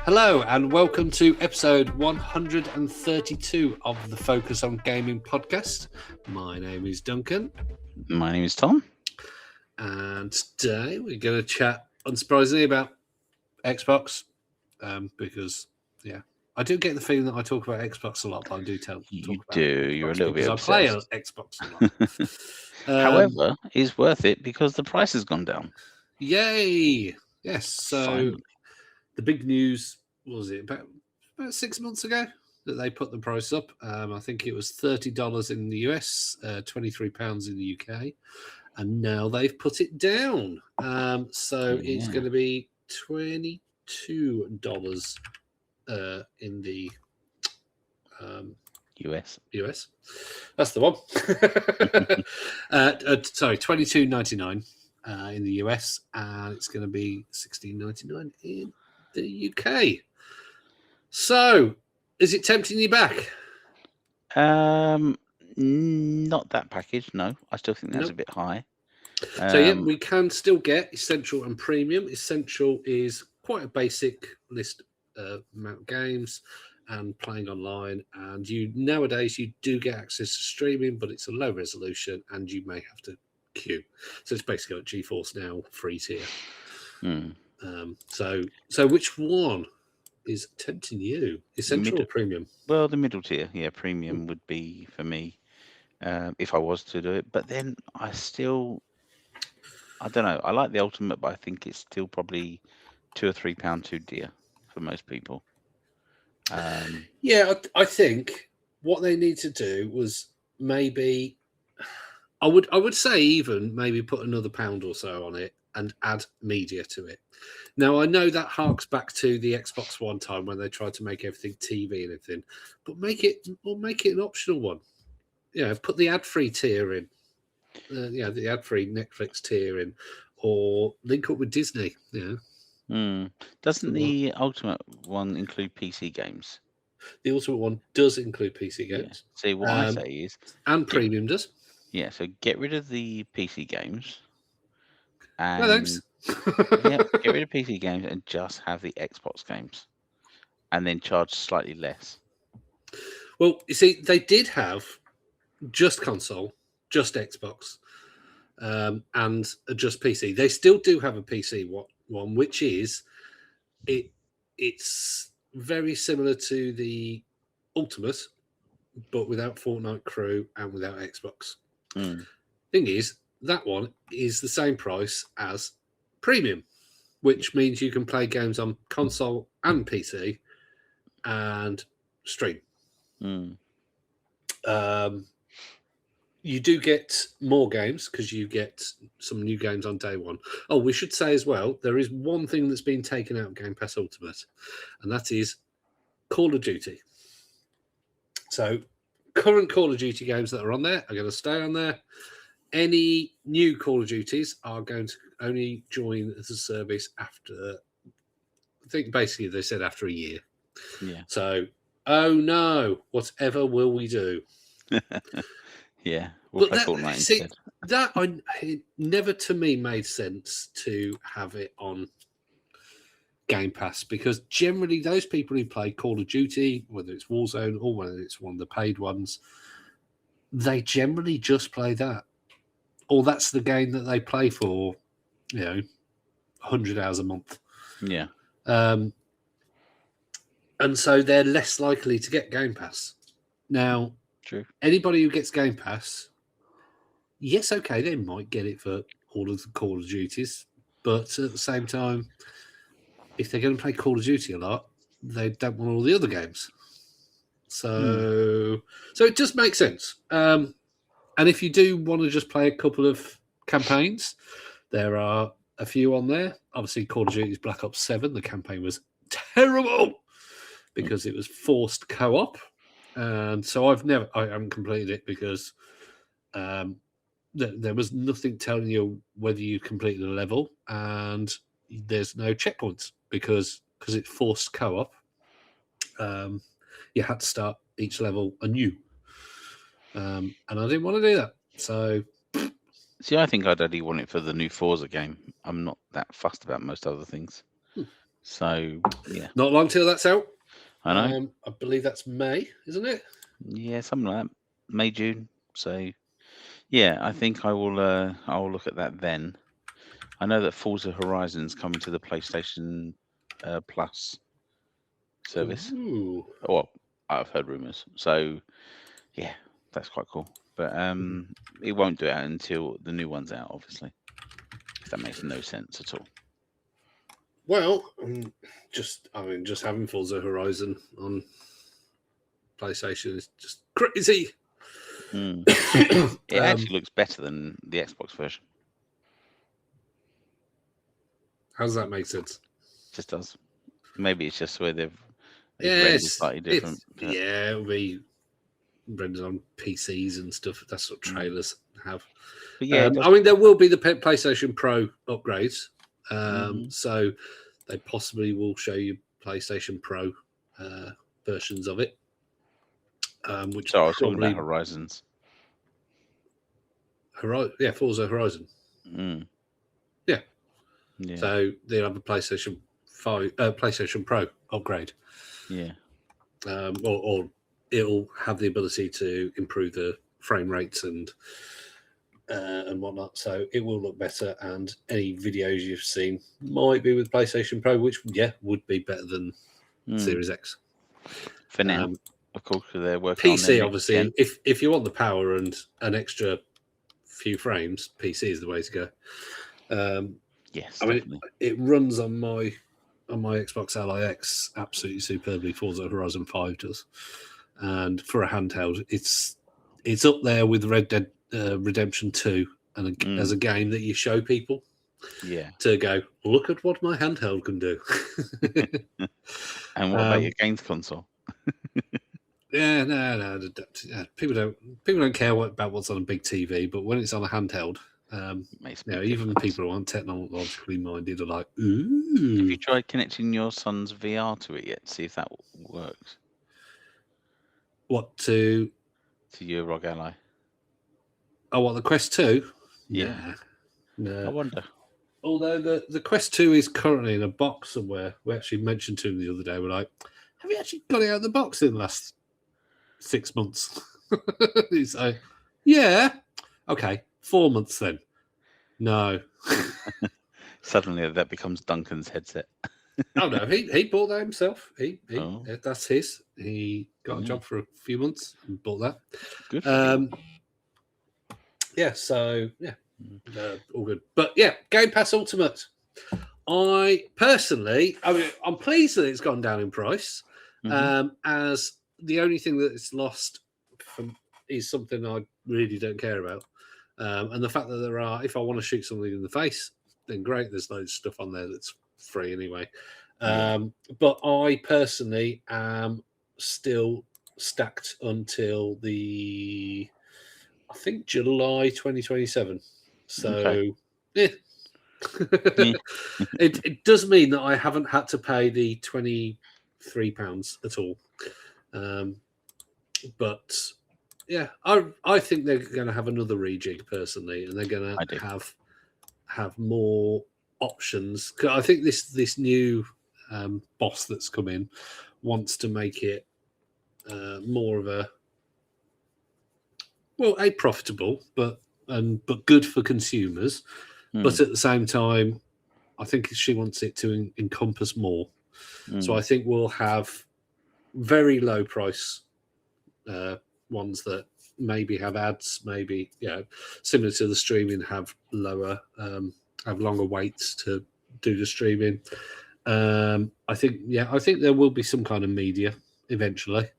Hello and welcome to episode 132 of the Focus on Gaming podcast. My name is Duncan. My name is Tom. And today we're going to chat, unsurprisingly, about Xbox. Because, I do get the feeling that I talk about Xbox a lot, but I do talk about Xbox You're a little bit obsessed. I play Xbox a lot. However, it's worth it because the price has gone down. Yay! Yes, so Finally. The big news, was it about 6 months ago that they put the price up? I think it was $30 in the US, £23 in the UK, and now they've put it down. It's going to be $22 in the US. That's the one. Sorry, $22.99 in the US, and it's going to be $16.99 in the UK. So, is it tempting you back? Not that package. No, I still think that's a bit high. We can still get Essential and Premium. Essential is quite a basic list amount of games and playing online, and nowadays you do get access to streaming, but it's a low resolution and you may have to queue. So it's basically like GeForce Now free tier. So which one is tempting you? Essential or Premium? Well, the middle tier, Premium would be for me if I was to do it. But then I don't know. I like the Ultimate, but I think it's still probably £2 or £3 too dear for most people. I think what they need to do was maybe, I would say even maybe put another £1 or so on it and add media to it. Now, I know that harks back to the Xbox One time when they tried to make everything TV and everything, but make it an optional one. Put the ad-free tier in, the ad-free Netflix tier in, or link up with Disney. Doesn't the Ultimate one include PC games? The Ultimate one does include PC games. Yeah. See, what I say is... And Premium does. Yeah, so get rid of the PC games. And no, thanks. Get rid of PC games and just have the Xbox games. And then charge slightly less. Well, you see, they did have just console, just Xbox, and just PC. They still do have a PC one, which is it's very similar to the Ultimate, but without Fortnite Crew and without Xbox. Thing is, that one is the same price as Premium, which means you can play games on console and PC and stream. You do get more games because you get some new games on day one. Oh, we should say as well, there is one thing that's been taken out of Game Pass Ultimate, and that is Call of Duty. So current Call of Duty games that are on there are going to stay on there. Any new Call of Duties are going to only join the service after, I think basically they said after a year. Yeah. So, oh no, whatever will we do? Yeah, we'll play Fortnite instead. It never to me made sense to have it on Game Pass, because generally those people who play Call of Duty, whether it's Warzone or whether it's one of the paid ones, they generally just play that. Or that's the game that they play for, 100 hours a month. Yeah. And so they're less likely to get Game Pass. Now, true. Anybody who gets Game Pass, yes, okay, they might get it for all of the Call of Duties, but at the same time, if they're going to play Call of Duty a lot, they don't want all the other games. So it just makes sense. And if you do want to just play a couple of campaigns, there are a few on there. Obviously, Call of Duty's Black Ops 7, the campaign was terrible because it was forced co-op. And so I haven't completed it because there was nothing telling you whether you completed a level, and there's no checkpoints because it's forced co-op. You had to start each level anew, and I didn't want to do that. So, see, I think I'd only want it for the new Forza game. I'm not that fussed about most other things. So yeah, Not long till that's out. I know. I believe that's May, isn't it? Yeah, something like that. May, June. So yeah, I think I will look at that then. I know that Forza Horizon's coming to the PlayStation Plus service. Ooh. Well, I've heard rumors. So yeah, that's quite cool. But it won't do it until the new one's out, obviously. Because that makes no sense at all. Well, just having Forza Horizon on PlayStation is just crazy. It actually looks better than the Xbox version. How does that make sense? Just does. Maybe it's just where they've Yeah, rendered slightly different. Yeah, it'll be rendered on PCs and stuff. That's what trailers have. But yeah, I mean, there will be the PlayStation Pro upgrades. Mhm. So they possibly will show you PlayStation Pro versions of it. Which So I was talking probably about Horizons. Forza Horizon. Yeah. So they'll have a PlayStation 5, PlayStation Pro upgrade. Yeah. Or it'll have the ability to improve the frame rates and whatnot. So it will look better. And any videos you've seen might be with PlayStation Pro, which would be better than Series X. For now, of course, they're working on PC, obviously, if you want the power and an extra few frames, PC is the way to go. Yes, I mean, definitely. it runs on my Xbox LIX absolutely superbly. Forza Horizon 5 does, and for a handheld, it's up there with Red Dead Redemption 2, and as a game that you show people, to go look at what my handheld can do. And what about your games console? Yeah, no. People don't care about what's on a big TV, but when it's on a handheld, even people who aren't technologically minded are like, ooh. Have you tried connecting your son's VR to it yet? See if that works. What to your ROG Ally? Oh, what, the Quest 2? Yeah. No. I wonder. Although the Quest 2 is currently in a box somewhere. We actually mentioned to him the other day, we're like, have you actually got it out of the box in the last 6 months? He's like, yeah. Okay, 4 months then. No. Suddenly that becomes Duncan's headset. Oh no, he bought that himself. That's his. He got a job for a few months and bought that. Good for him. Yeah, so all good. But yeah, Game Pass Ultimate. I'm pleased that it's gone down in price. As the only thing that it's lost is something I really don't care about. And the fact that there are, if I want to shoot something in the face, then great. There's loads of stuff on there that's free anyway. But I personally am still stacked until I think July 2027. So it does mean that I haven't had to pay the £23 at all. But yeah, I think they're going to have another rejig personally, and they're going to have more options. I think this new boss that's come in wants to make it more of a profitable, but good for consumers. But at the same time, I think she wants it to encompass more. So I think we'll have very low price ones that maybe have ads, maybe similar to the streaming, have longer waits to do the streaming. I think there will be some kind of media eventually.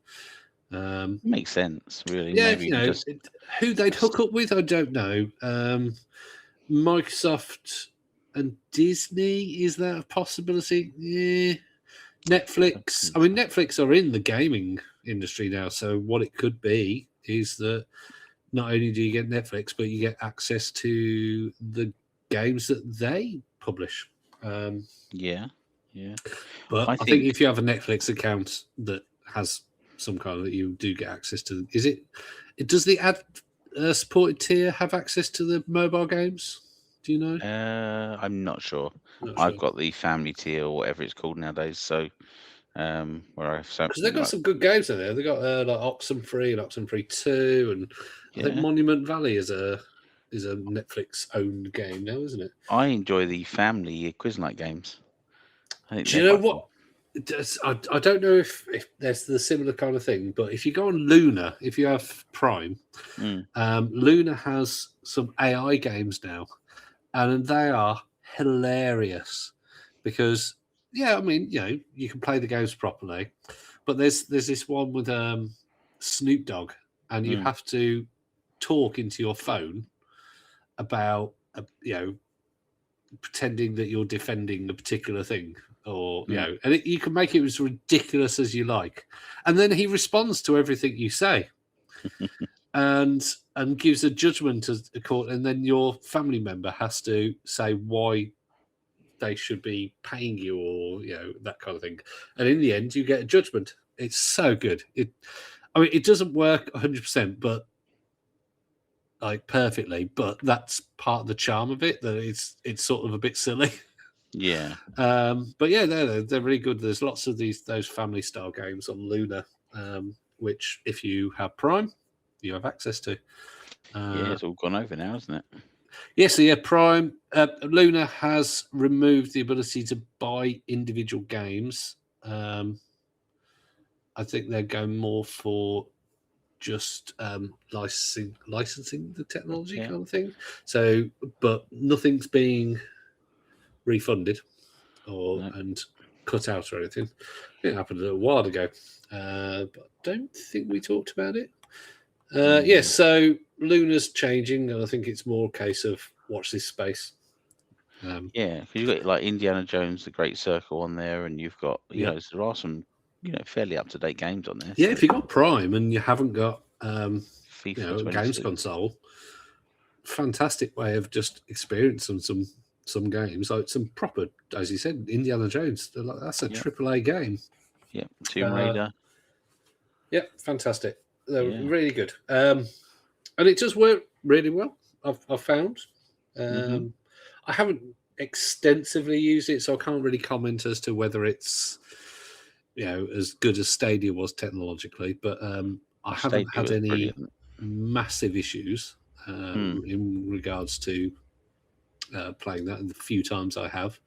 Makes sense, really. Yeah, maybe who they'd hook up with, I don't know. Microsoft and Disney, is that a possibility? Yeah. Netflix. I mean, Netflix are in the gaming industry now, so what it could be is that not only do you get Netflix, but you get access to the games that they publish. But I think if you have a Netflix account that has some kind of that, you do get access to. Does the ad supported tier have access to the mobile games? Do you know? I'm not sure. Not I've sure. got the family tier or whatever it's called nowadays. So where I have so Because they've got like, some good games in there. They've got like Oxenfree and Oxenfree 2, and I think yeah, Monument Valley is a Netflix owned game now, isn't it? I enjoy the family quiz night games. I think Do they're you know quite fun. what? I don't know if there's the similar kind of thing, but if you go on Luna, if you have Prime, Mm. Luna has some AI games now, and they are hilarious because, yeah, I mean, you can play the games properly, but there's this one with Snoop Dogg, and you Mm. have to talk into your phone about pretending that you're defending a particular thing, or and you can make it as ridiculous as you like, and then he responds to everything you say, and gives a judgment as a court, and then your family member has to say why they should be paying you, or that kind of thing, and in the end you get a judgment. It's so good. It doesn't work 100%, but like perfectly, but that's part of the charm of it, that it's sort of a bit silly. Yeah. But yeah, they're really good. There's lots of those family style games on Luna, which if you have Prime, you have access to. Yeah, it's all gone over now, isn't it? Yeah, so Prime Luna has removed the ability to buy individual games. I think they're going more for just licensing the technology Yeah. kind of thing. So, but nothing's being refunded or No. and cut out or anything. It happened a little while ago, but I don't think we talked about it. Yes, so Luna's changing, and I think it's more a case of watch this space. Yeah, because you've got like Indiana Jones, The Great Circle on there, and you've got Yeah. there are some fairly up to date games on there. Yeah, So if you've got Prime and you haven't got FIFA a games 22. console, fantastic way of just experiencing some games, like some proper, as you said, Indiana Jones. That's a AAA game. Yeah, Tomb Raider. Yeah, fantastic. They're Yeah. really good, and it does work really well. I've found. I haven't extensively used it, so I can't really comment as to whether it's as good as Stadia was technologically. But I haven't Stadia had was any brilliant. massive issues in regards to playing that. And the few times I have,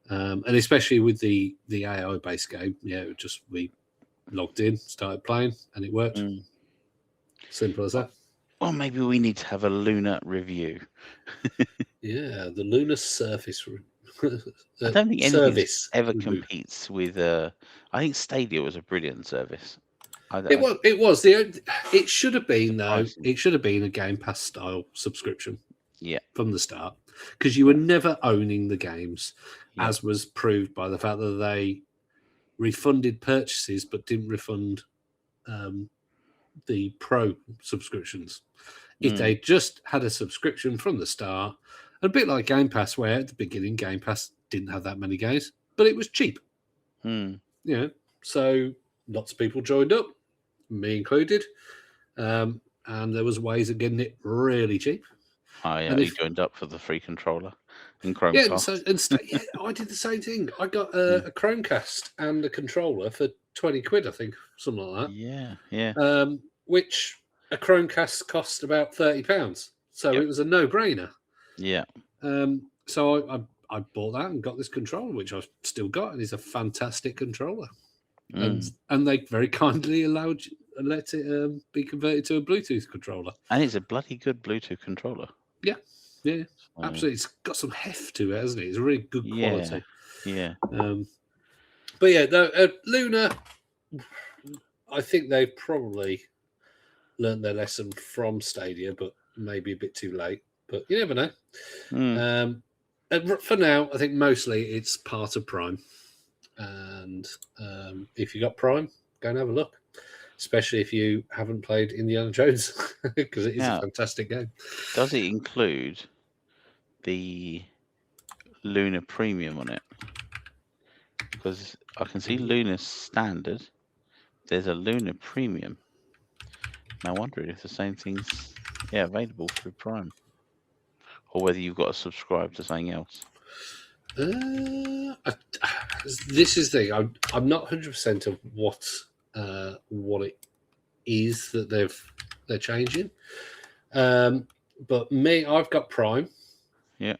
and especially with the AI based game, we logged in, started playing, and it worked. Simple as that. Well, maybe we need to have a Luna review. Yeah, the lunar surface. I don't think anything service ever review. competes with. I think Stadia was a brilliant service. It was. It was. It should have been though. Surprising. It should have been a Game Pass style subscription. Yeah. From the start, because you were never owning the games, Yeah. as was proved by the fact that they refunded purchases but didn't refund the Pro subscriptions. If they just had a subscription from the start, a bit like Game Pass, where at the beginning Game Pass didn't have that many games, but it was cheap. So lots of people joined up, me included, and there was ways of getting it really cheap. You joined up for the free controller and Chromecast. I did the same thing. I got a Chromecast and a controller for 20 quid, I think, something like that. Yeah. Which a Chromecast cost about £30, so it was a no-brainer. Yeah. So I bought that and got this controller, which I've still got, and it's a fantastic controller. And they very kindly let it be converted to a Bluetooth controller. And it's a bloody good Bluetooth controller. Yeah, absolutely. It's got some heft to it, hasn't it? It's really good quality. Yeah. But yeah, Luna, I think they've probably learned their lesson from Stadia, but maybe a bit too late. But you never know. And for now, I think mostly it's part of Prime. And if you got Prime, go and have a look. Especially if you haven't played Indiana Jones, because it is a fantastic game. Does it include the Luna Premium on it? Because I can see Luna Standard. There's a Luna Premium. And I wonder if the same thing's available through Prime. or whether you've got to subscribe to something else. This is the thing. I'm not 100% of what it is that they're changing. But me, I've got Prime. Yeah.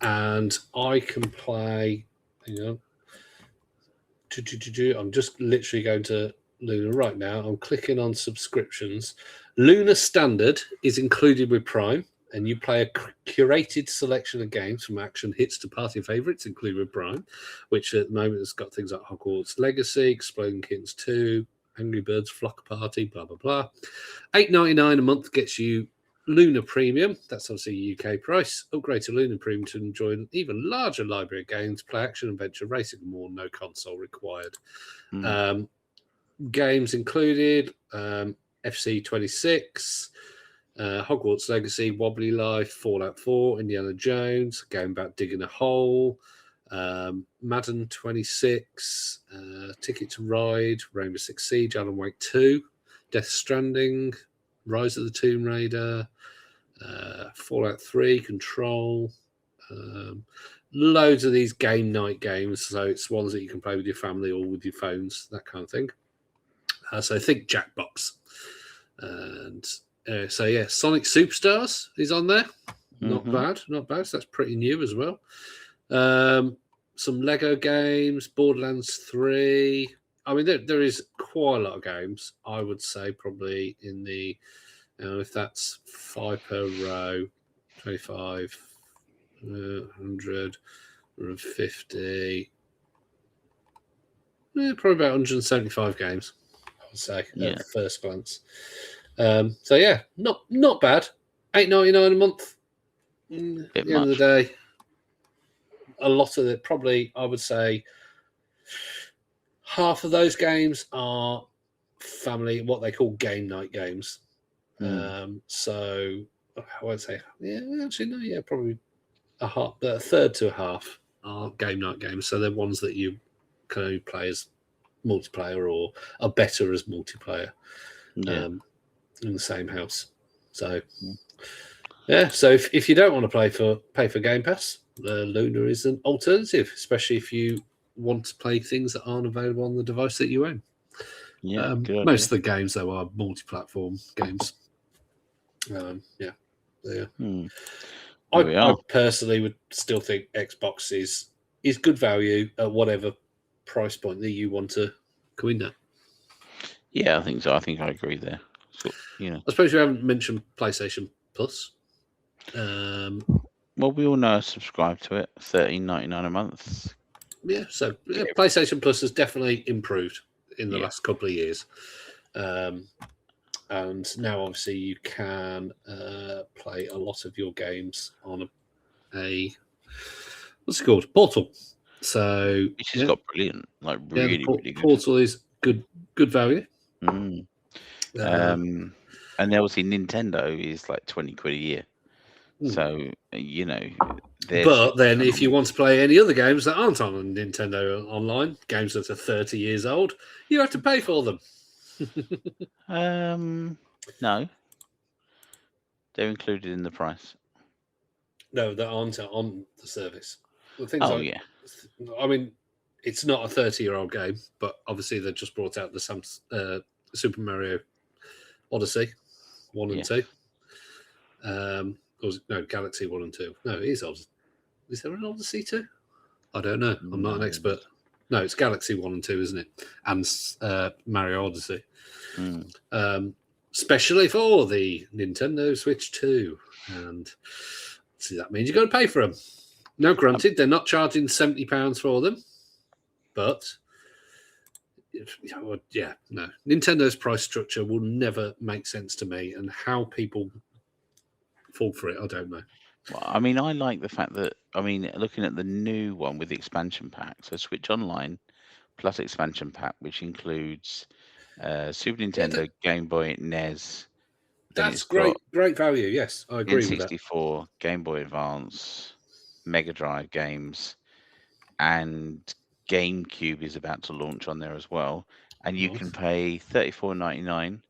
And I can play. Hang on. I'm just literally going to Luna right now. I'm clicking on subscriptions. Luna Standard is included with Prime, and you play a curated selection of games from action hits to party favorites, included with Prime, which at the moment has got things like Hogwarts Legacy, Exploding Kittens 2, Angry Birds Flock Party, blah, blah, blah. $8.99 a month gets you Luna Premium. That's obviously a UK price. Upgrade to Luna Premium to enjoy an even larger library of games, play action, adventure, racing, and more. No console required. Games included FC 26, Hogwarts Legacy, Wobbly Life, Fallout 4, Indiana Jones, a game about digging a hole, Madden 26, Ticket to Ride, Rainbow Six Siege, Alan Wake 2, Death Stranding, Rise of the Tomb Raider, Fallout 3, Control, loads of these game night games. So it's ones that you can play with your family or with your phones, that kind of thing. So think Jackbox. And so, yeah, Sonic Superstars is on there. Not bad. So that's pretty new as well. Some Lego games, Borderlands 3. I mean, there is quite a lot of games. I would say probably in the, if that's 5 per row, 25, 100, 150, probably about 175 games, I would say, at first glance. So, yeah, not bad. $8.99 a month. At the end of the day, a lot of it, probably, I would say, half of those games are family, what they call game night games. So I won't say, probably a third to a half are game night games. So they're ones that you can only play as multiplayer or are better as multiplayer in the same house. So so if you don't want to pay for Game Pass, Luna is an alternative, especially if you want to play things that aren't available on the device that you own. Most of the games, though, are multi-platform games. I personally would still think Xbox is good value at whatever price point that you want to go in at. Yeah, I think so. I think I agree there. So, I suppose you haven't mentioned PlayStation Plus. Well, we all know I subscribe to it. $13.99 a month. Yeah, so PlayStation Plus has definitely improved in the last couple of years. And now, obviously, you can play a lot of your games on a what's it called? Portal. So it's just got brilliant, like really good. Portal is good value. And obviously Nintendo is like £20 a year. So but then if you want to play any other games that aren't on Nintendo Online, games that are 30 years old, you have to pay for them. No, they're included in the price. No, they aren't on the service. I mean, it's not a 30-year-old game, but obviously they just brought out the Super Mario Odyssey 1 and 2. Galaxy 1 and 2. No, it is Odyssey. Is there an Odyssey 2? I don't know. I'm not an expert. No, it's Galaxy 1 and 2, isn't it? And Mario Odyssey. Especially for the Nintendo Switch 2. And see, that means you've got to pay for them. Now, granted, they're not charging £70 for them. But, Nintendo's price structure will never make sense to me. And how people fall for it, I don't know. Well, I mean, I like the fact that, looking at the new one with the expansion pack, so Switch Online plus expansion pack, which includes Super Nintendo, Game Boy, NES. That's great value, yes. I agree with that. N64, Game Boy Advance, Megadrive games, and GameCube is about to launch on there as well. And you can pay $34.99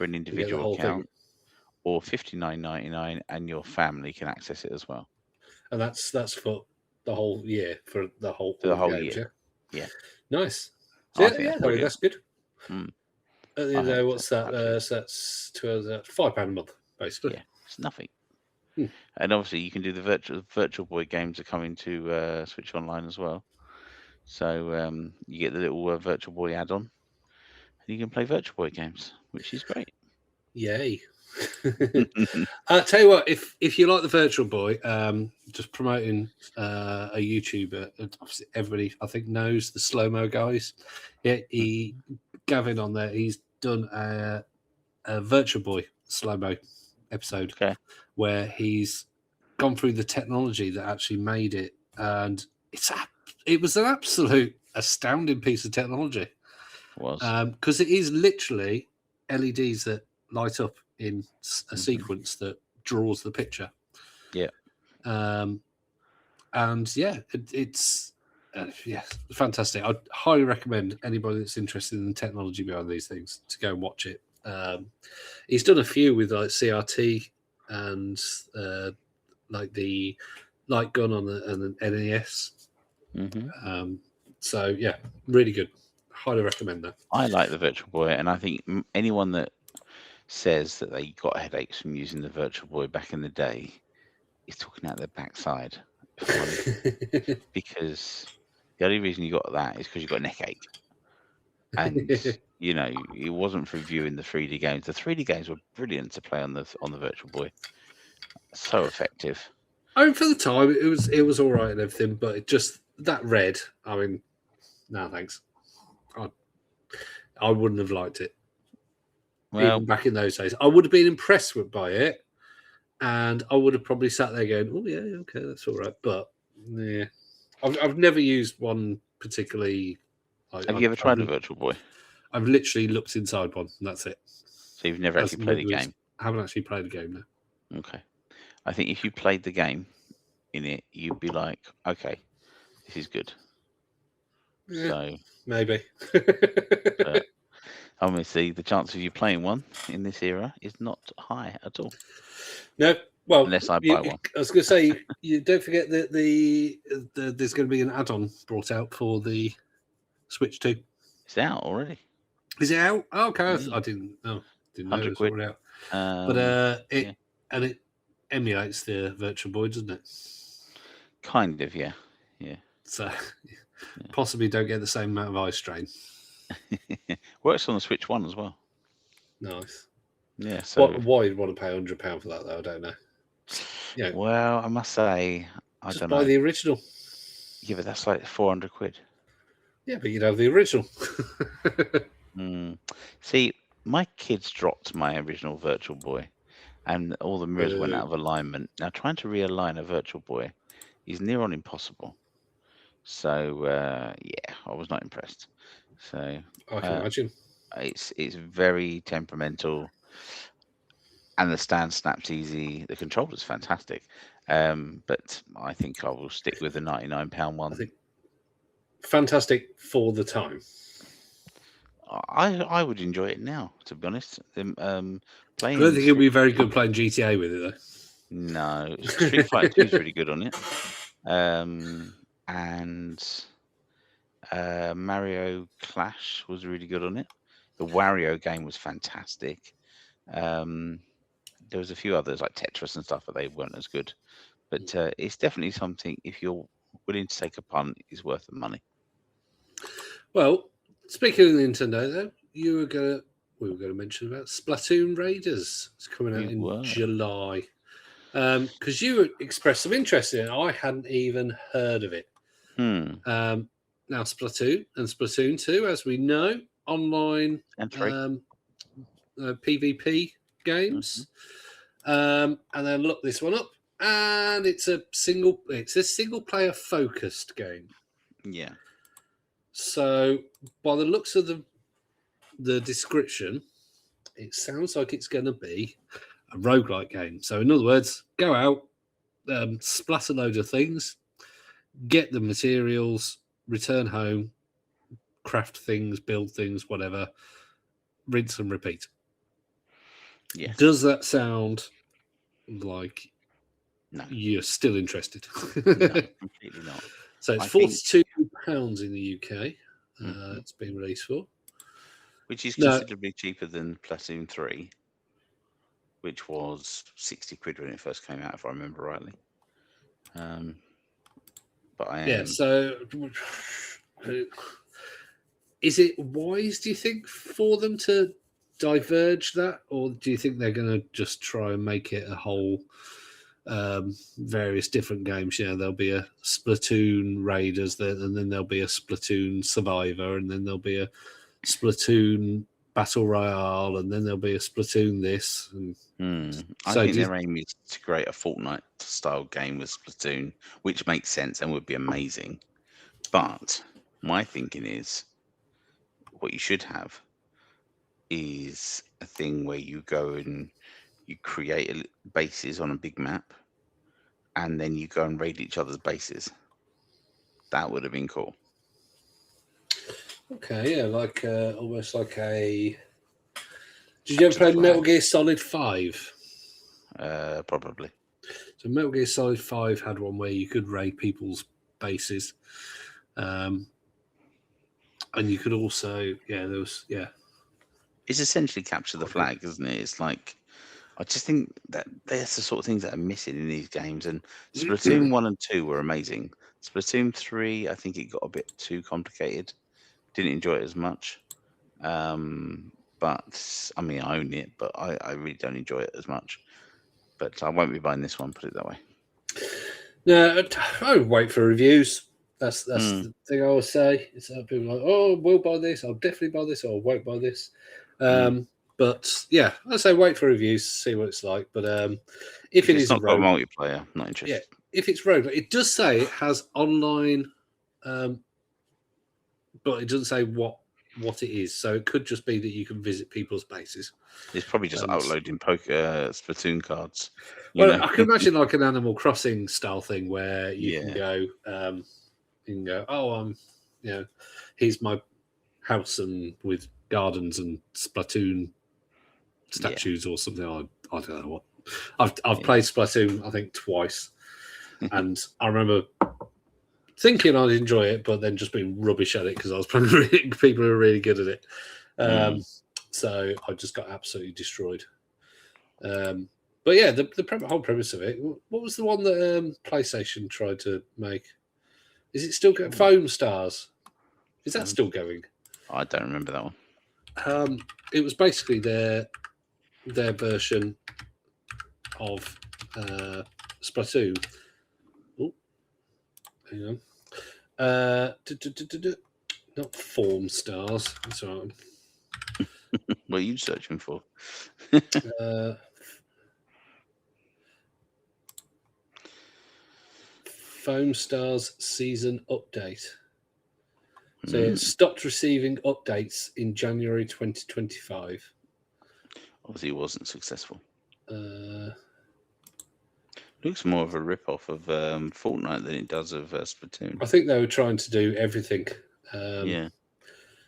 for an You get the individual whole account, thing, or $59.99, and your family can access it as well and that's for the whole year, for the whole for the all the whole games. year. Yeah, Yeah, nice. So I yeah, think yeah, that's I mean, brilliant. that's good. Mm, At the I end of the day, think what's that? absolutely. So that's £5 a month, basically. Yeah, it's nothing. Hmm. And obviously, you can do the Virtual Boy games are coming to Switch Online as well. So you get the little Virtual Boy add-on, and you can play Virtual Boy games, which is great. Yay! I'll tell you what, if you like the Virtual Boy, just promoting a YouTuber, obviously everybody I think knows the slow mo guys. Yeah, Gavin on there, he's done a Virtual Boy slow mo episode Okay. where he's gone through the technology that actually made it, and it was an absolute astounding piece of technology. Was. Because it is literally LEDs that light up in a sequence that draws the picture. Yeah. And yeah, it's fantastic. I'd highly recommend anybody that's interested in the technology behind these things to go and watch it. He's done a few with like CRT and like the light gun on the NES. So yeah, really good. Highly recommend that. I like the Virtual Boy, and I think anyone that says that they got headaches from using the Virtual Boy back in the day is talking out their backside, if I'm honest. Because the only reason you got that is because you got a neck ache. And you know, it wasn't for viewing the 3D games. The 3D games were brilliant to play on the Virtual Boy. So effective. I mean, for the time, it was all right and everything, but it just that red. I mean, no thanks. I wouldn't have liked it. Well, Even back in those days, I would have been impressed by it, and I would have probably sat there going, "Oh yeah, okay, that's all right." But yeah, I've never used one particularly. have you ever tried a Virtual Boy? I've literally looked inside one, and that's it. So you've never actually played a game? I haven't actually played a game now. Okay. I think if you played the game in it, you'd be like, okay, this is good. Yeah, so maybe. but obviously, the chance of you playing one in this era is not high at all. No, well, unless I buy one. I was going to say, you don't forget that there's going to be an add-on brought out for the Switch 2. It's out already. Is it out? Oh, okay, Yeah. I didn't know it was £100. already out. But it emulates the Virtual Boy, doesn't it? Kind of, yeah. So possibly don't get the same amount of eye strain. Works on the Switch 1 as well. Nice. Yeah. So why you'd want to pay £100 for that, though, I don't know. Yeah. Well, I must say, I don't know. Buy the original. Yeah, but that's like £400. Yeah, but you'd have the original. See, my kids dropped my original Virtual Boy, and all the mirrors went out of alignment. Now, trying to realign a Virtual Boy is near on impossible. So, yeah, I was not impressed. So I can imagine. It's very temperamental, and the stand snaps easy. The controller's fantastic, but I think I will stick with the £99 one. I think fantastic for the time. I would enjoy it now, to be honest. Playing. I don't think it'll be very good playing GTA with it, though. No, Street Fighter 2 is really good on it, and Mario Clash was really good on it. The Wario game was fantastic. There was a few others like Tetris and stuff, but they weren't as good. But it's definitely something, if you're willing to take a punt, is worth the money. Well, speaking of Nintendo, though, we were going to mention about Splatoon Raiders. It's coming out in July. Because you expressed some interest in it. I hadn't even heard of it. Now, Splatoon and Splatoon 2, as we know, online and 3 PvP games. And then look this one up, and it's a single player focused game. Yeah. So by the looks of the description, it sounds like it's going to be a roguelike game. So in other words, go out, splat a load of things, get the materials, return home, craft things, build things, whatever, rinse and repeat. Yes. Does that sound like No. you're still interested? No, completely not. So it's I think, £42 in the UK. It's been released for. which is No, considerably cheaper than Splatoon 3, which was 60 quid when it first came out, if I remember rightly. But I am. yeah. So is it wise, do you think, for them to diverge that, or do you think they're going to just try and make it a whole various different games? Yeah, there'll be a Splatoon Raiders, and then there'll be a Splatoon Survivor, and then there'll be a Splatoon Battle Royale, and then there'll be a Splatoon this. And I so think their aim is to create a Fortnite-style game with Splatoon, which makes sense and would be amazing. But my thinking is, what you should have is a thing where you go and you create bases on a big map, and then you go and raid each other's bases. That would have been cool. okay, yeah, like almost like a. Did you ever play Metal Gear Solid 5? Probably. So Metal Gear Solid 5 had one where you could raid people's bases. And you could also, It's essentially capture the flag, isn't it? It's like, I just think that there's the sort of things that are missing in these games. And Splatoon 1 and 2 were amazing. Splatoon 3, I think it got a bit too complicated. Didn't enjoy it as much. But I mean, I own it, but I really don't enjoy it as much. But I won't be buying this one, put it that way. No, I would wait for reviews. That's the thing I always say. It's people are like, oh, we'll buy this. I'll definitely buy this, or I won't buy this. But yeah, I say wait for reviews, see what it's like. But if it it's is not got multiplayer, not interested. Yeah, if it's rogue, it does say it has online, but it doesn't say what it is. So it could just be that you can visit people's bases. It's probably just uploading Splatoon cards. I can imagine like an Animal Crossing style thing where you can go, oh, here's my house and with gardens and Splatoon statues or something. I don't know what. I've played Splatoon, I think, twice, and I remember thinking I'd enjoy it, but then just being rubbish at it because I was playing people who are really good at it. So I just got absolutely destroyed. But yeah, the whole premise of it. What was the one that PlayStation tried to make? Is it still going? Foam Stars? Is that still going? I don't remember that one. It was basically their version of Splatoon. Oh, hang on. Not Form Stars. That's right. What are you searching for? Foam Stars season update. So it stopped receiving updates in January 2025. Obviously, it wasn't successful. Uh, Looks more of a rip-off of Fortnite than it does of Splatoon. I think they were trying to do everything. Yeah.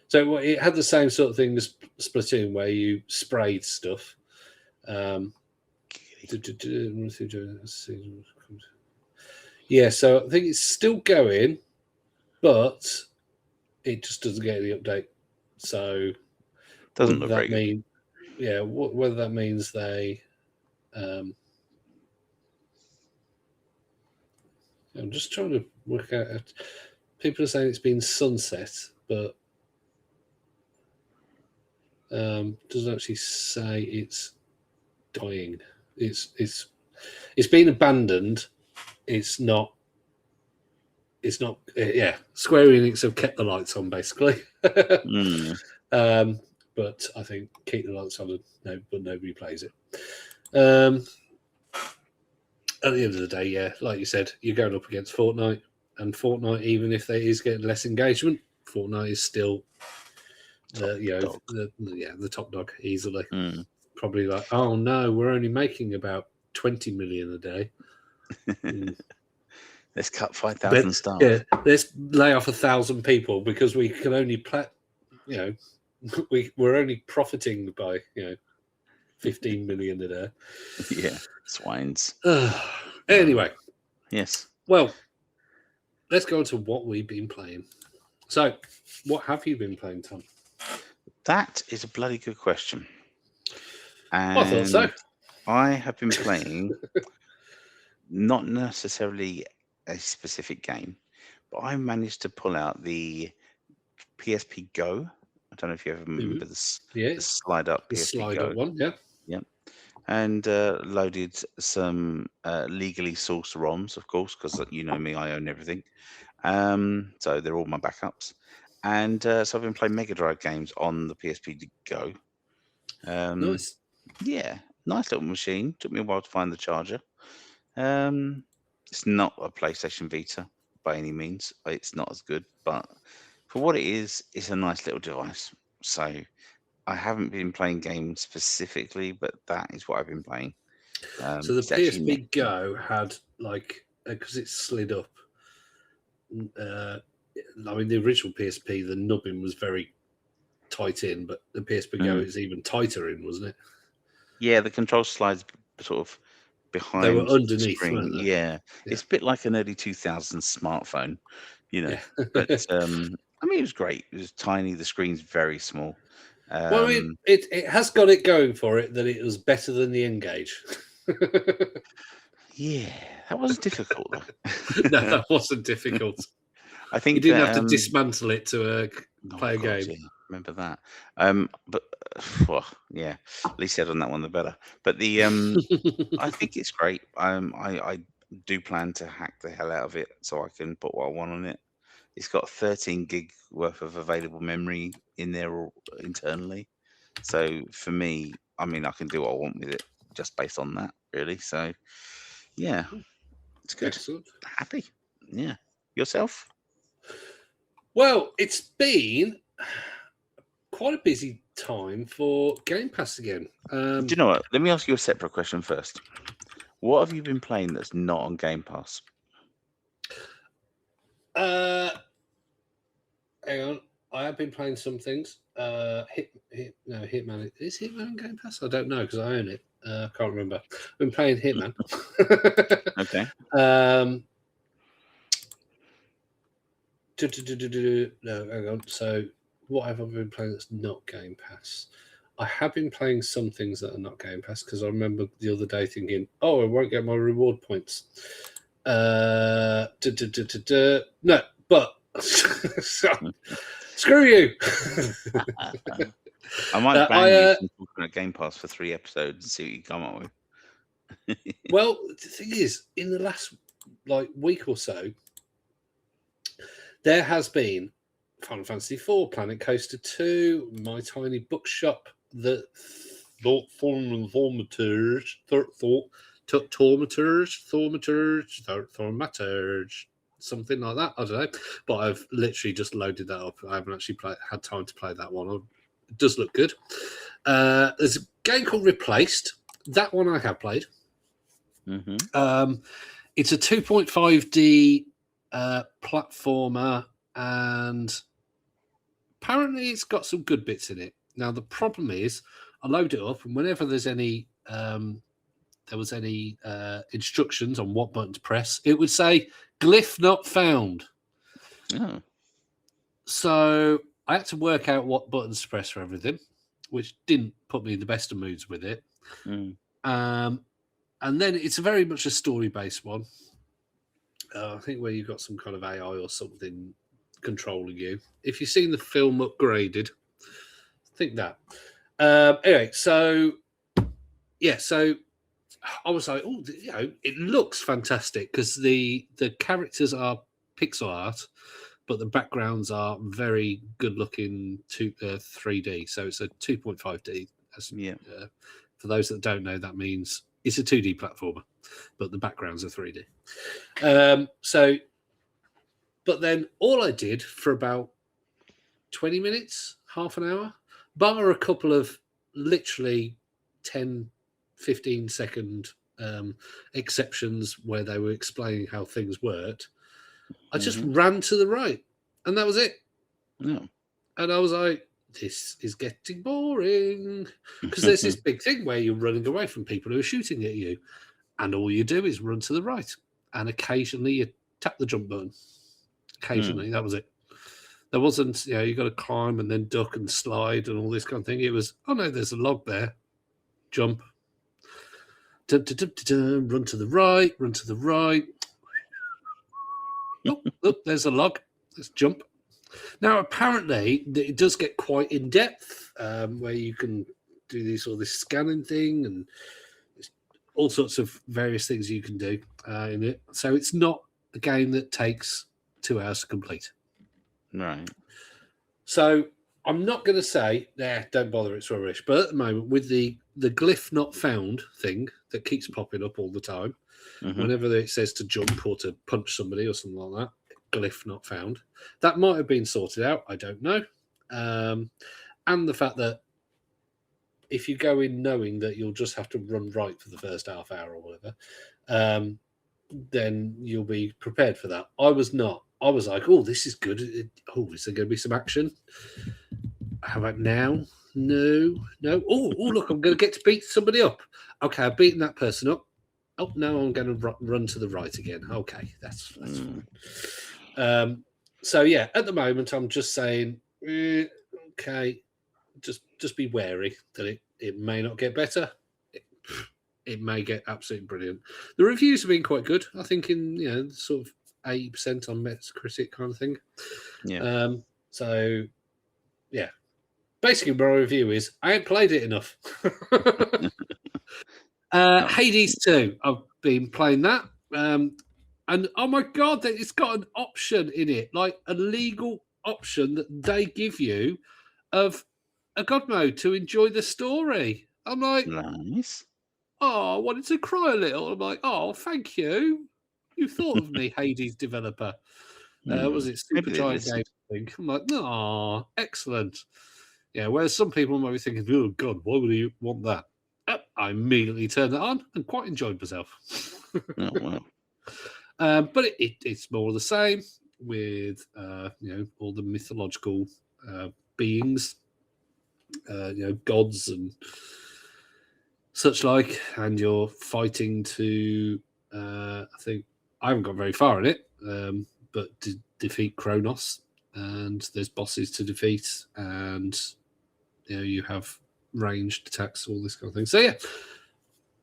So it had the same sort of thing as Splatoon, where you sprayed stuff. Yeah, so I think it's still going, but it just doesn't get any update. So doesn't look very good. Yeah, whether that means they. I'm just trying to work out. People are saying it's been sunset, but doesn't actually say it's dying. It's been abandoned. It's not. Yeah, Square Enix have kept the lights on basically. But I think keep the lights on, but nobody plays it. At the end of the day, yeah, like you said, you're going up against Fortnite, and Fortnite, even if they is getting less engagement, Fortnite is still the top dog easily. Probably like, oh no, we're only making about 20 million a day. Let's cut 5,000 staff. Yeah, let's lay off 1,000 people because we can only we're only profiting by 15 million in there. Yeah, swines. Anyway, Yes. well, let's go on to what we've been playing. So, what have you been playing, Tom? That is a bloody good question. And I thought so. I have been playing not necessarily a specific game, but I managed to pull out the PSP Go. I don't know if you ever remember the Yeah, slide up the PSP slide Go. up one, yeah. Yep. And loaded some legally sourced ROMs, of course, because you know me, I own everything. So they're all my backups. And so I've been playing Megadrive games on the PSP Go. Nice. Yeah, nice little machine. Took me a while to find the charger. It's not a PlayStation Vita by any means. It's not as good, but for what it is, it's a nice little device. So I haven't been playing games specifically, but that is what I've been playing. So the It's actually PSP Go had like because it slid up. I mean, the original PSP, the nubbin was very tight in, but the PSP Go is even tighter in, wasn't it? Yeah, the control slides sort of behind They were the underneath, screen. weren't they? Yeah. Yeah. It's a bit like an early 2000s smartphone, you know. Yeah. But I mean, it was great. It was tiny. The screen's very small. Well, I mean, it has got it going for it that it was better than the N-Gage. Yeah, that wasn't difficult though. No, that wasn't difficult. I think You didn't that, have to dismantle it to play a God, game. yeah, remember that. But well, yeah, at least said on that one the better. But the I think it's great. I do plan to hack the hell out of it so I can put what I want on it. It's got 13 gig worth of available memory in there internally. So for me, I mean, I can do what I want with it just based on that, really. So yeah, it's good. Excellent. Happy. Yeah. Yourself? Well, it's been quite a busy time for Game Pass again. Do you know what? Let me ask you a separate question first. What have you been playing that's not on Game Pass? Hang on. I have been playing some things. Hitman. Is Hitman on Game Pass? I don't know because I own it. I can't remember. I've been playing Hitman. Okay. No, hang on. So, what have I been playing that's not Game Pass? I have been playing some things that are not Game Pass because I remember the other day thinking, "Oh, I won't get my reward points." No, but screw you. I might ban you from talking about Game Pass for 3 episodes and see what you come up with. Well, the thing is, in the last week or so, there has been Final Fantasy IV, Planet Coaster 2, My Tiny Bookshop, the Thaumaturge, something like that. I don't know. But I've literally just loaded that up. I haven't actually had time to play that one. It does look good. There's a game called Replaced. That one I have played. Mm-hmm. It's a 2.5D platformer, and apparently it's got some good bits in it. Now the problem is, I load it up, and whenever there's any instructions on what button to press, it would say "glyph not found." Oh. So I had to work out what buttons to press for everything, which didn't put me in the best of moods with it. And then it's very much a story-based one. I think where you've got some kind of AI or something controlling you. If you've seen the film Upgraded, think that. Anyway, so I was like, oh, it looks fantastic because the characters are pixel art, but the backgrounds are very good-looking 3D. So it's a 2.5D. For those that don't know, that means it's a 2D platformer, but the backgrounds are 3D. But then all I did for about 20 minutes, half an hour, bar a couple of literally 10, 15 second exceptions where they were explaining how things worked, I just ran to the right, and that was it. No. And I was like, this is getting boring. Because there's this big thing where you're running away from people who are shooting at you, and all you do is run to the right, and occasionally you tap the jump button. Occasionally, that was it. There wasn't, you got to climb and then duck and slide and all this kind of thing. It was, oh no, there's a log there. Jump. Dun, dun, dun, dun, dun, run to the right, run to the right. Oh, look, there's a log. Let's jump. Now, apparently, it does get quite in depth, where you can do this scanning thing and all sorts of various things you can do in it. So it's not a game that takes 2 hours to complete. Right. So I'm not going to say, don't bother, it's rubbish. But at the moment, with the glyph not found thing that keeps popping up all the time, whenever it says to jump or to punch somebody or something like that, glyph not found, that might have been sorted out. I don't know. And the fact that if you go in knowing that you'll just have to run right for the first half hour or whatever, then you'll be prepared for that. I was not. I was like, oh, this is good. Is there going to be some action? How about now? No. Oh, look, I'm going to get to beat somebody up. Okay, I've beaten that person up. Oh, no, I'm going to run to the right again. Okay, that's fine. So, yeah, at the moment, I'm just saying, okay, just be wary that it may not get better. It may get absolutely brilliant. The reviews have been quite good, I think, in sort of 80% on Metacritic kind of thing. Yeah. So, yeah. Basically, my review is I ain't played it enough. Hades 2. I've been playing that. And oh my God, it's got an option in it, like a legal option that they give you of a God mode to enjoy the story. I'm like, nice. Oh, I wanted to cry a little. I'm like, oh, thank you. You thought of me, Hades developer. Was it Supergiant Games? I think. I'm like, oh, excellent. Yeah, whereas some people might be thinking, oh, God, why would you want that? I immediately turned that on and quite enjoyed myself. Oh, wow. But it's more of the same with, all the mythological beings, gods and such like, and you're fighting to, I think, I haven't got very far in it, but defeat Kronos, and there's bosses to defeat, and you have ranged attacks, all this kind of thing. So yeah,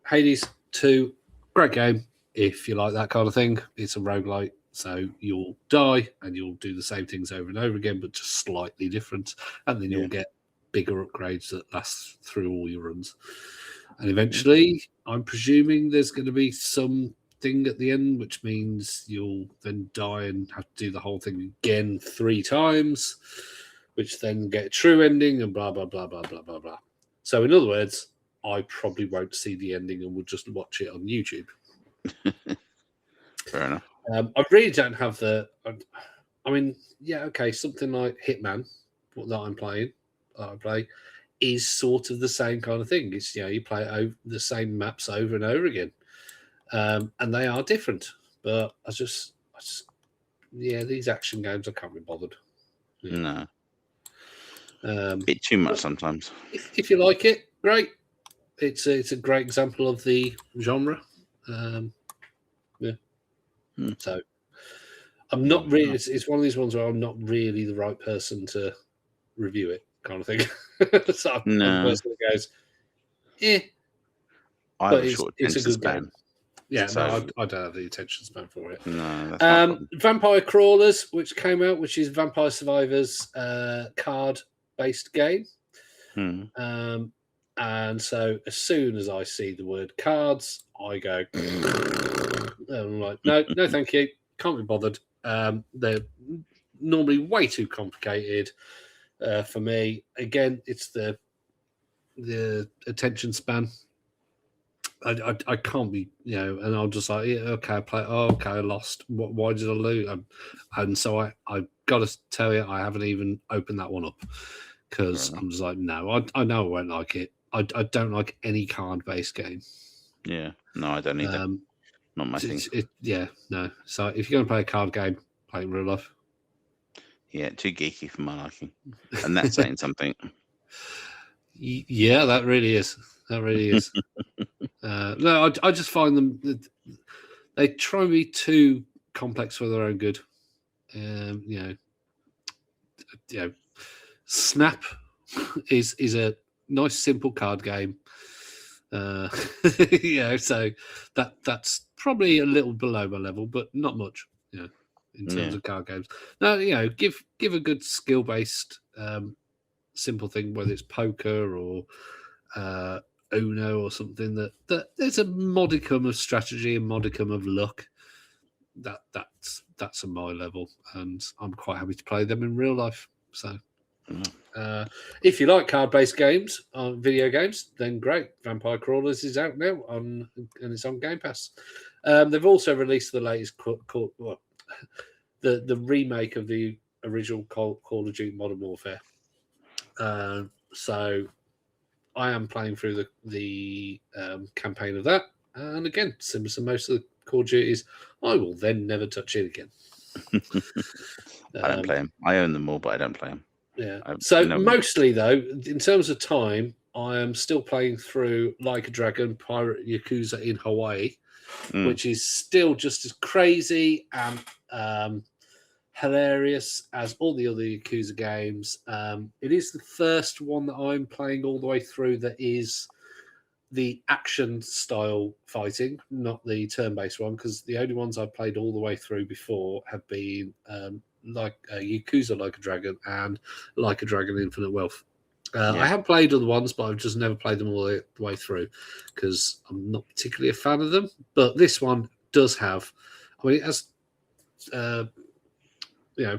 Hades 2, great game if you like that kind of thing. It's a roguelite, so you'll die and you'll do the same things over and over again, but just slightly different, and then you'll get bigger upgrades that last through all your runs. And eventually, I'm presuming there's going to be something at the end, which means you'll then die and have to do the whole thing again 3 times, which then get a true ending and blah, blah, blah, blah, blah, blah, blah. So in other words, I probably won't see the ending and will just watch it on YouTube. Fair enough. I really don't have something like Hitman, that I'm playing, I play, is sort of the same kind of thing. It's, you play the same maps over and over again. And they are different. But I just these action games, I can't be bothered. No. Bit too much sometimes. If you like it, great. It's a great example of the genre. So I'm not really. It's one of these ones where I'm not really the right person to review it, kind of thing. So I'm the person that goes, I have a short attention span. Game. Yeah, so, no, I don't have the attention span for it. No, that's Vampire Crawlers, which came out, which is Vampire Survivors card-based game. And so as soon as I see the word cards, I go, I'm like, no, thank you. Can't be bothered. They're normally way too complicated for me. Again, it's the attention span. I can't be, and I'll just like, okay, I play. Oh, okay, I lost. Why did I lose? And so I got to tell you, I haven't even opened that one up because I'm just like, no, I know I won't like it. I don't like any card-based game. Yeah, no, I don't either. Not my thing. No. So if you're going to play a card game, play it in real life. Yeah, too geeky for my liking, and that's saying something. Yeah, that really is. That really is. No, I just find them. They try to be too complex for their own good. You know, Snap is a nice simple card game. So that's probably a little below my level, but not much. In terms of card games. Now, give a good skill based simple thing, whether it's poker or Uno or something that there's a modicum of strategy and modicum of luck. That's at my level, and I'm quite happy to play them in real life. So, if you like card-based games, video games, then great. Vampire Crawlers is out now and it's on Game Pass. They've also released the latest the remake of the original Call of Duty Modern Warfare. So I am playing through the campaign of that, and again, similar to most of the Call of Duties, I will then never touch it again. I don't play them. I own them all, but I don't play them. Yeah. Mostly though, in terms of time, I am still playing through Like a Dragon, Pirate Yakuza in Hawaii, which is still just as crazy and hilarious as all the other Yakuza games. It is the first one that I'm playing all the way through that is the action style fighting, not the turn-based one, because the only ones I've played all the way through before have been like Yakuza Like a Dragon and Like a Dragon Infinite Wealth. I have played other ones, but I've just never played them all the way through because I'm not particularly a fan of them. But this one does have, it has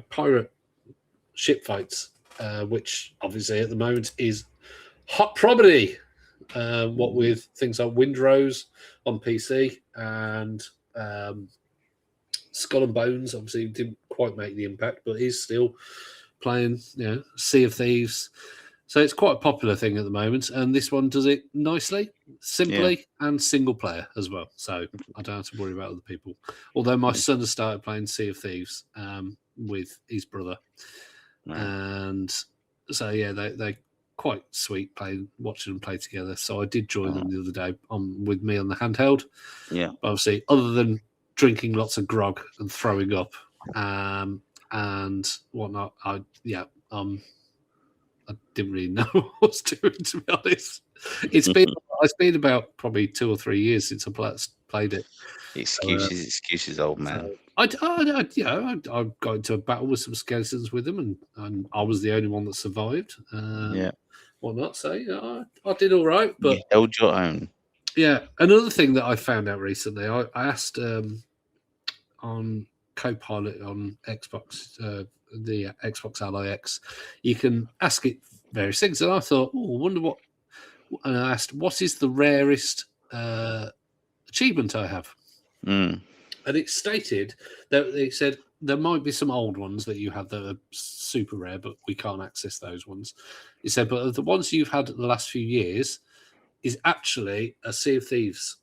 pirate ship fights, which obviously at the moment is hot property. What with things like Windrose on PC and Skull and Bones, obviously didn't quite make the impact, but he's still playing, Sea of Thieves. So it's quite a popular thing at the moment, and this one does it nicely, simply, and single player as well. So I don't have to worry about other people. Although my son has started playing Sea of Thieves with his brother, and so they quite sweet watching them play together. So I did join them the other day with me on the handheld. Yeah, obviously, other than drinking lots of grog and throwing up and whatnot, I didn't really know what I was doing, to be honest. It's been about probably 2 or 3 years since I played it. Excuses, old man. So I got into a battle with some skeletons with them, and I was the only one that survived. Whatnot. So I did all right, but you held your own. Yeah, another thing that I found out recently, I asked on Copilot on Xbox, the Xbox Ally X, you can ask it various things, and I thought, I wonder what. And I asked, what is the rarest achievement I have? And it stated that it said there might be some old ones that you have that are super rare, but we can't access those ones. It said, but the ones you've had the last few years is actually a Sea of Thieves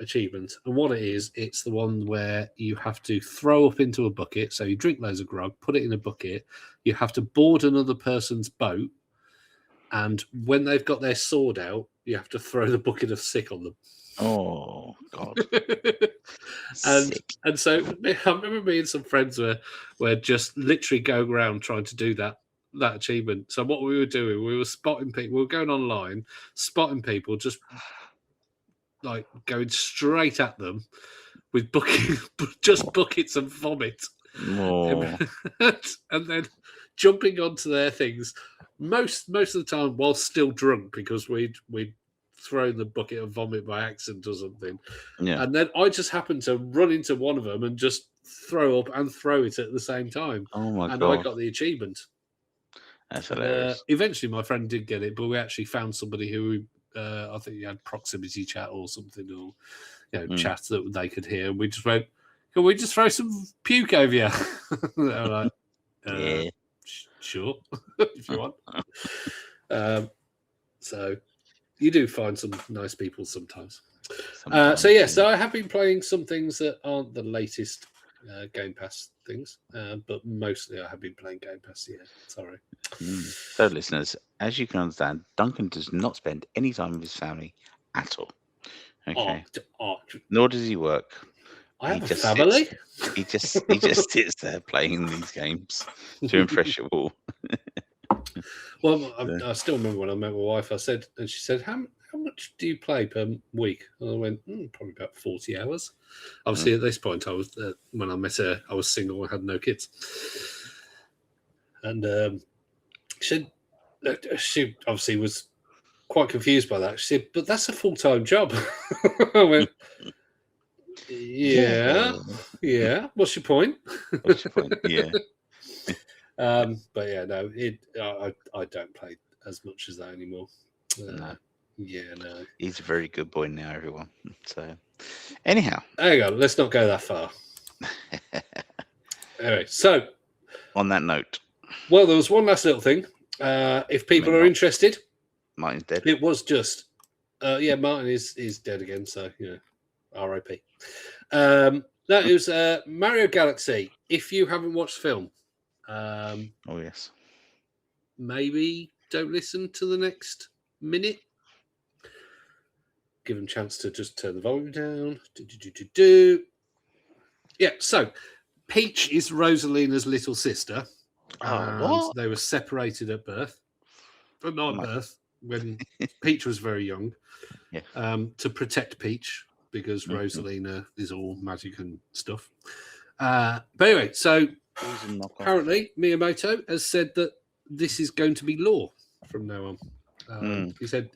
achievement. And what it is, it's the one where you have to throw up into a bucket. So you drink loads of grog, put it in a bucket. You have to board another person's boat. And when they've got their sword out, you have to throw the bucket of sick on them. Oh, God. and so I remember me and some friends were just literally going around trying to do that achievement. So what we were doing, we were spotting people. We were going online, spotting people, just like going straight at them with buckets of vomit, and then jumping onto their things. Most of the time, while still drunk, because we'd thrown the bucket of vomit by accident or something. Yeah. And then I just happened to run into one of them and just throw up and throw it at the same time. Oh my God! I got the achievement. That's hilarious. Eventually, my friend did get it, but we actually found somebody who I think he had proximity chat or something, or chat that they could hear. And we just went, "Can we just throw some puke over you?" They were like, sure, if you want. So you do find some nice people sometimes. So I have been playing some things that aren't the latest Game Pass things, but mostly I have been playing Game Pass. Yeah, sorry. So, listeners, as you can understand, Duncan does not spend any time with his family at all. Okay, nor does he work. I He have a just sits. family. He just sits there playing these games to impress you all. Well, I still remember when I met my wife. I said, and she said, "How much do you play per week?" And I went, "Probably about 40 hours." Obviously, at this point, I was when I met her, I was single and had no kids. And she obviously was quite confused by that. She said, "But that's a full-time job." I went, "Yeah. What's your point?" What's your point? Yeah. But yeah, no, I don't play as much as that anymore. No. Yeah, no. He's a very good boy now, everyone. So, anyhow. Hang on, let's not go that far. Anyway, so. On that note. Well, there was one last little thing. If people are interested. Martin's dead. It was just. Yeah, Martin is dead again, so, RIP. No, it was Mario Galaxy. If you haven't watched the film. Oh, yes. Maybe don't listen to the next minute. Give them a chance to just turn the volume down. Yeah, so Peach is Rosalina's little sister. What? They were separated at birth. But not at birth, when Peach was very young. Yeah. To protect Peach, because Rosalina is all magic and stuff. But anyway, so apparently Miyamoto has said that this is going to be law from now on. He said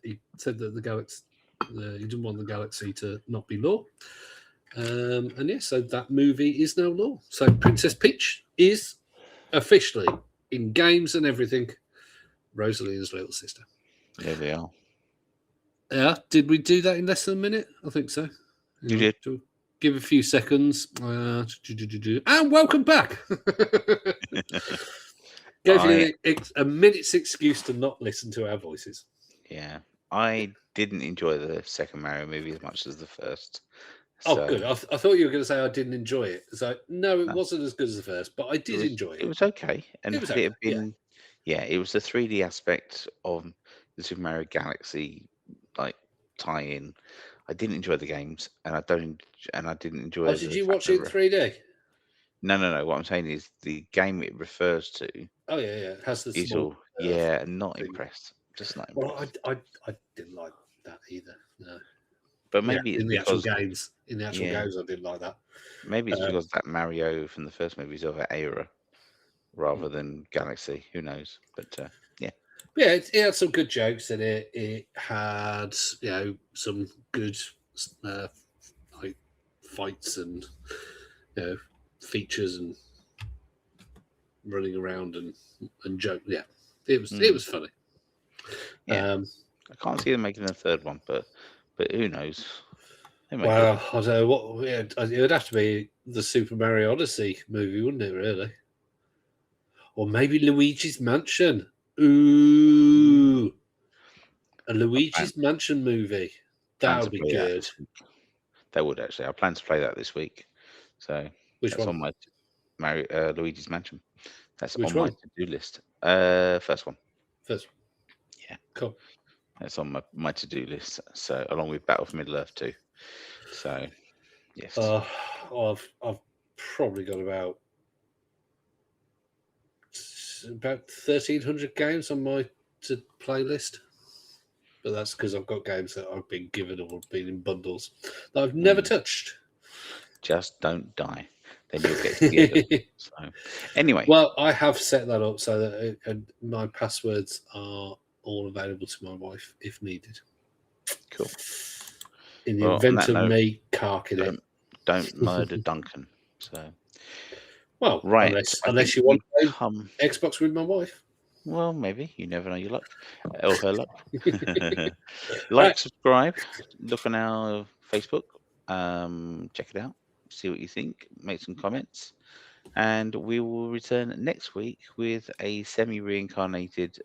that the Galaxy, he didn't want the Galaxy to not be law. And yeah, so that movie is now law. So Princess Peach is officially in games and everything Rosalina's little sister. There they are. Yeah, did we do that in less than a minute? I think so. You did. Give a few seconds. And welcome back. Gave you a minute's excuse to not listen to our voices. Yeah, I didn't enjoy the second Mario movie as much as the first. Oh, good. I thought you were going to say I didn't enjoy it. So no, it wasn't as good as the first, but I did enjoy it. It was okay, and it was had okay, it been, it was the 3D aspect of the Super Mario Galaxy tie-in. I didn't enjoy the games, and I didn't enjoy. Oh, did you watch it in 3D? No. What I'm saying is the game it refers to. Oh yeah, it has the small. Not thing. Impressed. Just not impressed. Well, I didn't like that either. No. But maybe it's in the actual games. In the actual games, I didn't like that. Maybe it's because that Mario from the first movie is of an era rather than Galaxy. Who knows? But yeah. Yeah, it had some good jokes in it. It had, some good fights and features and running around and joke. Yeah, it was funny. Yeah, I can't see them making a third one, but who knows? Well, I don't know what. It would have to be the Super Mario Odyssey movie, wouldn't it? Really, or maybe Luigi's Mansion. Ooh, a Luigi's Mansion movie. That would be good. That would actually. I plan to play that this week. So which one? On my Luigi's Mansion. That's which on one? my to-do list. First one. First. Yeah. Cool. That's on my to-do list. So along with Battle for Middle Earth 2. So yes. I've probably got about 1,300 games on my play list. But that's because I've got games that I've been given or been in bundles that I've never touched. Just don't die. Then you'll get together. So anyway. Well, I have set that up so that my passwords are all available to my wife if needed. Cool. In the event of me carking it. Don't murder Duncan. So well, right. Unless you want to play Xbox with my wife. Well, maybe. You never know your luck. Or her luck. Subscribe. Look on our Facebook. Check it out. See what you think. Make some comments. And we will return next week with a semi-reincarnated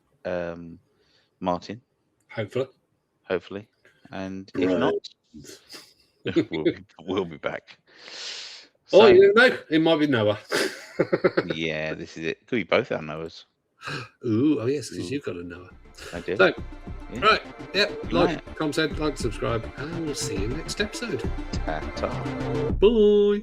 Martin. Hopefully. And if not, we'll be back. Oh, So you don't know. It might be Noah. yeah, this is it. Could be both our Noahs. Ooh, oh yes, because Ooh. you've got a Noah. I do. So, Yeah. right, yep, Good like, night. comment, like, subscribe, and we'll see you next episode. Ta-ta. Bye.